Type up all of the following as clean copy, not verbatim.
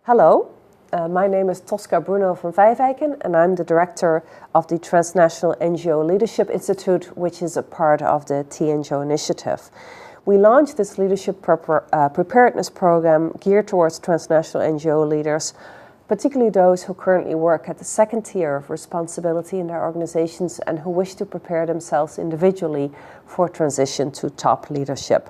Hello, my name is Tosca Bruno van Vijwijken and I'm the director of the Transnational NGO Leadership Institute, which is a part of the TNGO initiative. We launched this leadership preparedness program geared towards transnational NGO leaders, particularly those who currently work at the second tier of responsibility in their organizations and who wish to prepare themselves individually for transition to top leadership.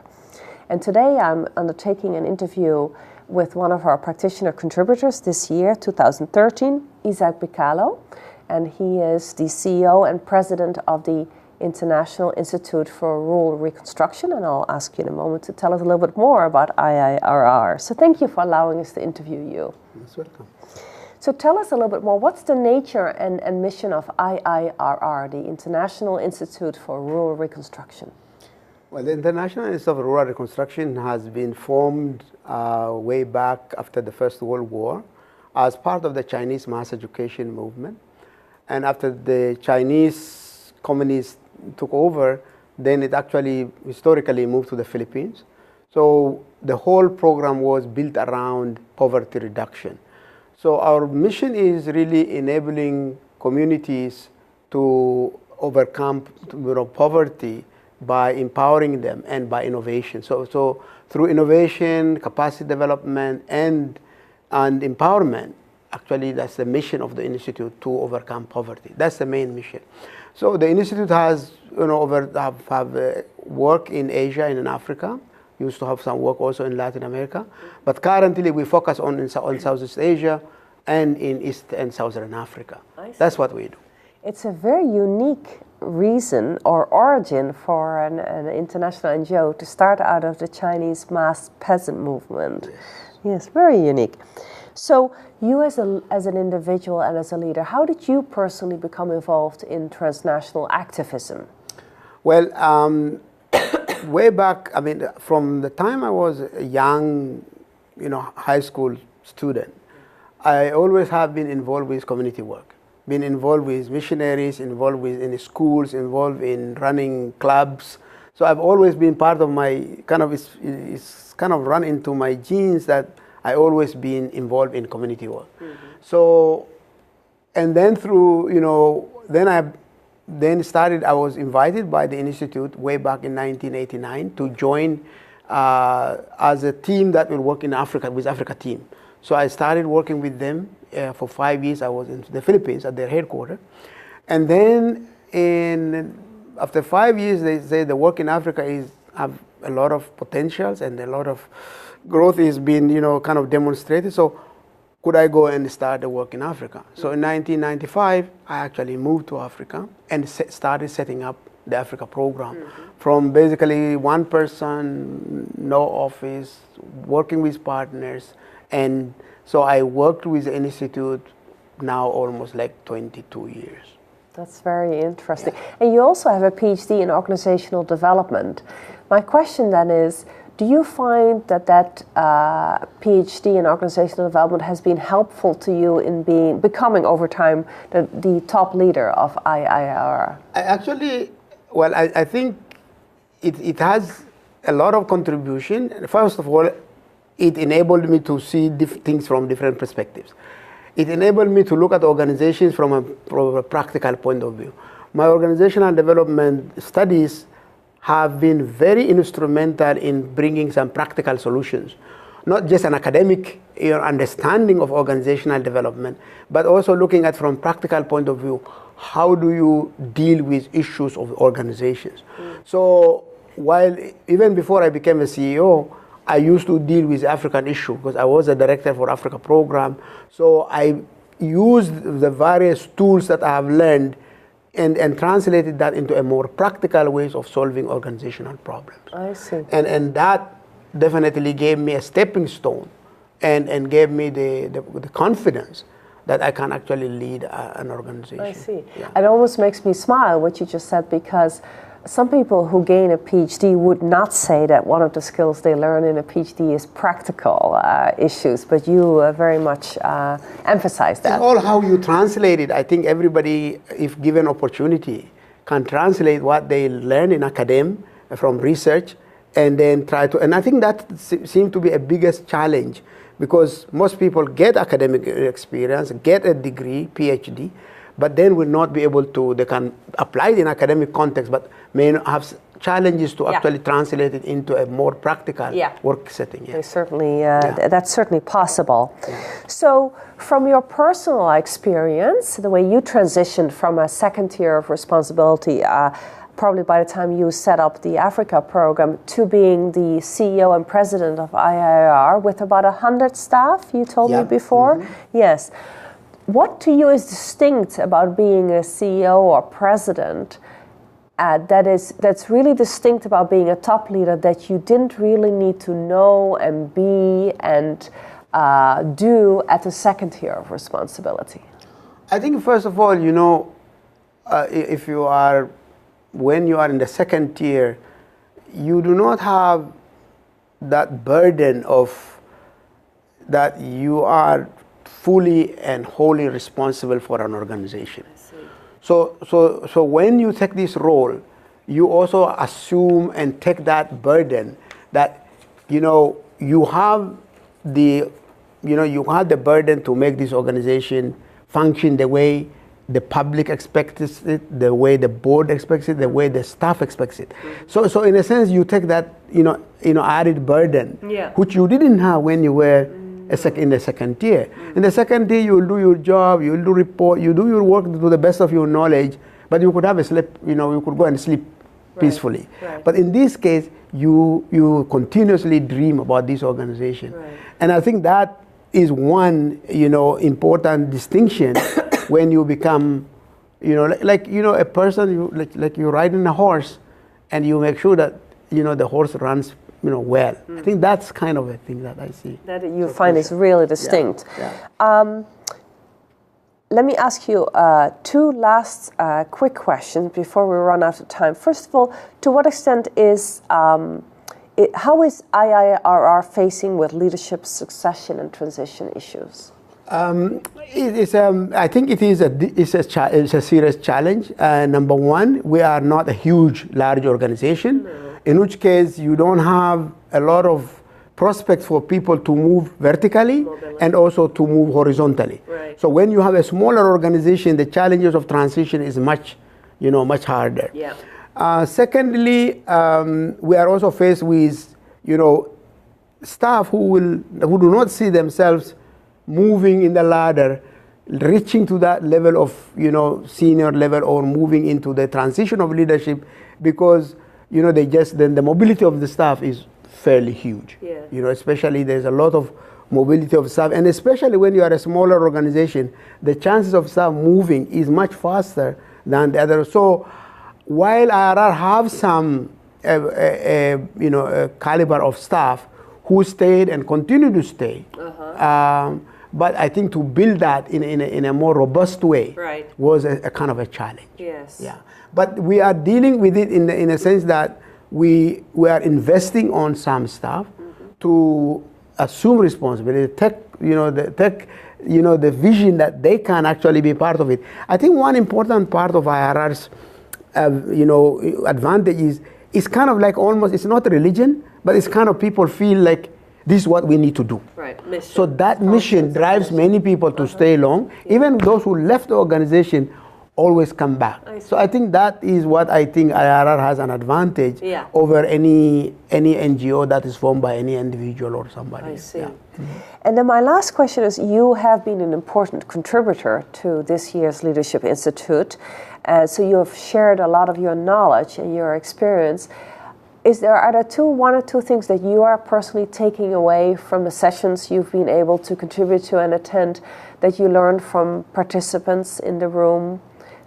And today I'm undertaking an interview with one of our practitioner contributors this year, 2013, Bekalo, and he is the CEO and president of the International Institute for Rural Reconstruction, and I'll ask you in a moment to tell us a little bit more about IIRR. So thank you for allowing us to interview you. You're welcome. So tell us a little bit more, what's the nature and mission of IIRR, the International Institute for Rural Reconstruction? Well, the International Institute of Rural Reconstruction has been formed way back after the First World War as part of the Chinese mass education movement. And after the Chinese communists took over, then it actually historically moved to the Philippines. So the whole program was built around poverty reduction. So our mission is really enabling communities to overcome poverty by empowering them and by innovation. So through innovation, capacity development, and empowerment, actually that's the mission of the Institute, to overcome poverty. That's the main mission. So the Institute has work in Asia and in Africa. Used to have some work also in Latin America. But currently we focus on Southeast Asia and in East and Southern Africa. That's what we do. It's a very unique reason or origin for an international NGO to start out of the Chinese mass peasant movement. Yes, very unique. So you as an individual and as a leader, how did you personally become involved in transnational activism? Well, way back, I mean, from the time I was a young, high school student, I always have been involved with community work. Been involved with missionaries, involved in schools, involved in running clubs. So I've always been part of my it's kind of run into my genes that I always been involved in community work. Mm-hmm. So, and then through, I was invited by the Institute way back in 1989 to join as a team that will work in Africa, with Africa team. So I started working with them. For 5 years, I was in the Philippines at their headquarters. And then after 5 years, they say the work in Africa have a lot of potentials and a lot of growth is being, kind of demonstrated. So could I go and start the work in Africa? So in 1995, I actually moved to Africa and started setting up the Africa program. Mm-hmm. From basically one person, no office, working with partners. And so I worked with the Institute now almost like 22 years. That's very interesting. Yeah. And you also have a PhD in organizational development. My question then is, do you find that PhD in organizational development has been helpful to you in becoming over time the top leader of IIRR? I think it has a lot of contribution. First of all, it enabled me to see things from different perspectives. It enabled me to look at organizations from a practical point of view. My organizational development studies have been very instrumental in bringing some practical solutions, not just an academic understanding of organizational development, but also looking at from practical point of view, how do you deal with issues of organizations? So while even before I became a CEO, I used to deal with African issue because I was a director for Africa program. So I used the various tools that I have learned and translated that into a more practical ways of solving organizational problems. I see. And that definitely gave me a stepping stone and gave me the confidence that I can actually lead an organization. I see. Yeah. It almost makes me smile what you just said, because some people who gain a PhD would not say that one of the skills they learn in a PhD is practical issues, but you very much emphasize that. It's all how you translate it. I think everybody, if given opportunity, can translate what they learn in academia from research and then try to, and I think that seems to be a biggest challenge because most people get academic experience, get a degree, PhD, but then will not be able to, they can apply it in academic context, but may have challenges to actually translate it into a more practical work setting. They certainly, that's certainly possible. So from your personal experience, the way you transitioned from a second tier of responsibility, probably by the time you set up the Africa program, to being the CEO and president of IIR with about 100 staff, you told me before? Yes. What to you is distinct about being a CEO or president that's really distinct about being a top leader that you didn't really need to know and be and do at the second tier of responsibility? I think first of all, you know, when you are in the second tier, you do not have that burden of that you are fully and wholly responsible for an organization. So when you take this role, you also assume and take that burden that, you know, you have the burden to make this organization function the way the public expects it, the way the board expects it, the way the staff expects it. So in a sense, you take that, added burden, which you didn't have when you were in the second tier. In the second tier, you will do your job, you will do report, you do your work to the best of your knowledge, but you could have a sleep, you could go and sleep peacefully. But in this case, you continuously dream about this organization. And I think that is one, important distinction when you become, a person, like you're riding a horse and you make sure that, the horse runs well. I think that's kind of a thing that I see. That you find is really distinct. Let me ask you two last quick questions before we run out of time. First of all, to what extent how is IIRR facing with leadership succession and transition issues? I think it is a serious challenge. Number one, we are not a large organization, in which case you don't have a lot of prospects for people to move vertically and also to move horizontally. So when you have a smaller organization, the challenges of transition is much harder. Secondly, we are also faced with, staff who do not see themselves moving in the ladder, reaching to that level of, senior level or moving into the transition of leadership because, the mobility of the staff is fairly huge. Especially there's a lot of mobility of staff, and especially when you are a smaller organization, the chances of staff moving is much faster than the other. So while IRR have some, caliber of staff who stayed and continue to stay, but I think to build that in a more robust way was a kind of a challenge. But we are dealing with it in a sense that we are investing on some staff to assume responsibility, the vision that they can actually be part of it. I think one important part of IRR's advantage is kind of like almost, it's not a religion, but it's kind of people feel like this is what we need to do. Mission. So that mission drives many people to stay long. Even those who left the organization always come back. So I think that is what I think IRR has an advantage over any NGO that is formed by any individual or somebody. I see. And then my last question is, you have been an important contributor to this year's Leadership Institute. So you have shared a lot of your knowledge and your experience. Are there one or two things that you are personally taking away from the sessions you've been able to contribute to and attend that you learned from participants in the room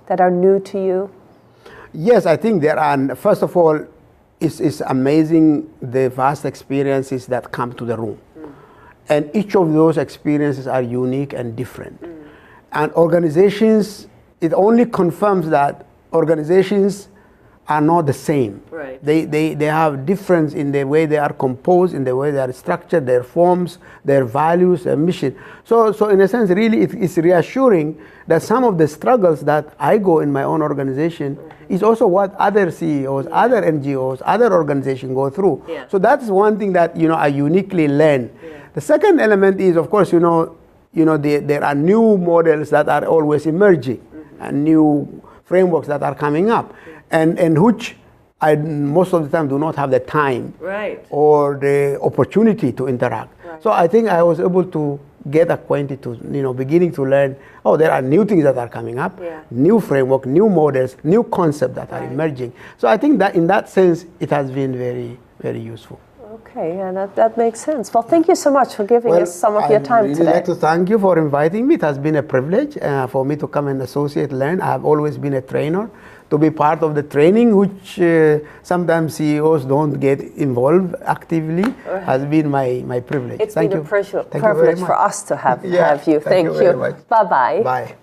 that are new to you? Yes, I think there are. First of all, it's amazing the vast experiences that come to the room. And each of those experiences are unique and different. And organizations, it only confirms that organizations are not the same. They have difference in the way they are composed, in the way they are structured, their forms, their values, their mission. So in a sense, really, it's reassuring that some of the struggles that I go in my own organization is also what other CEOs, other NGOs, other organizations go through. So that's one thing that I uniquely learn, The second element is, of course, there are new models that are always emerging, and new frameworks that are coming up, and which I most of the time do not have the time or the opportunity to interact. Right. So I think I was able to get acquainted to, beginning to learn, there are new things that are coming up, new framework, new models, new concepts that are emerging. So I think that in that sense, it has been very, very useful. Okay, yeah, that makes sense. Well, thank you so much for giving us some of your time today. I'd really like to thank you for inviting me. It has been a privilege for me to come and associate, learn. I have always been a trainer. To be part of the training, which sometimes CEOs don't get involved actively, has been my privilege. It's been a privilege for us to have you. Thank you. Very much. Bye-bye. Bye.